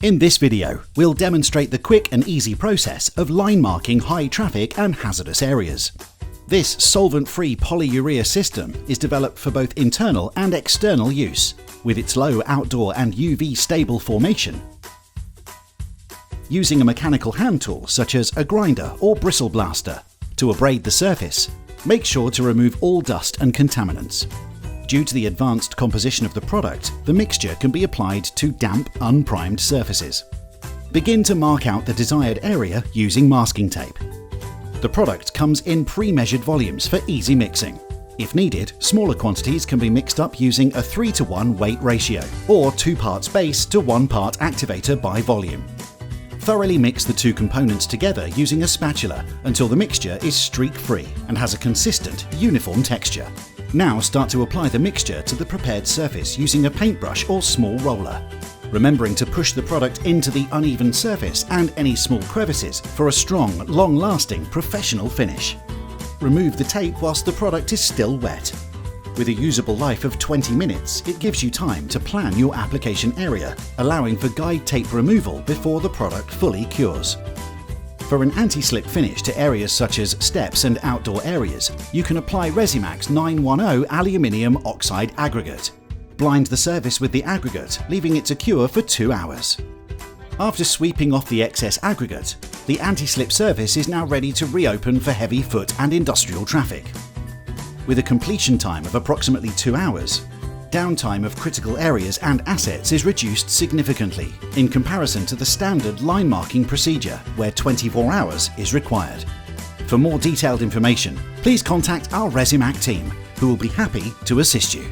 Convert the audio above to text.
In this video, we'll demonstrate the quick and easy process of line marking high traffic and hazardous areas. This solvent-free polyurea system is developed for both internal and external use, with its low outdoor and UV stable formation. Using a mechanical hand tool such as a grinder or bristle blaster to abrade the surface, make sure to remove all dust and contaminants. Due to the advanced composition of the product, the mixture can be applied to damp, unprimed surfaces. Begin to mark out the desired area using masking tape. The product comes in pre-measured volumes for easy mixing. If needed, smaller quantities can be mixed up using a 3:1 weight ratio, or 2 parts base to 1 part activator by volume. Thoroughly mix the two components together using a spatula until the mixture is streak-free and has a consistent, uniform texture. Now start to apply the mixture to the prepared surface using a paintbrush or small roller, remembering to push the product into the uneven surface and any small crevices for a strong, long-lasting, professional finish. Remove the tape whilst the product is still wet. With a usable life of 20 minutes, it gives you time to plan your application area, allowing for guide tape removal before the product fully cures. For an anti-slip finish to areas such as steps and outdoor areas, you can apply Resimac's 910 aluminium oxide aggregate. Blind the surface with the aggregate, leaving it to cure for 2 hours. After sweeping off the excess aggregate, the anti-slip surface is now ready to reopen for heavy foot and industrial traffic. With a completion time of approximately 2 hours, downtime of critical areas and assets is reduced significantly in comparison to the standard line marking procedure where 24 hours is required. For more detailed information, please contact our Resimac team, who will be happy to assist you.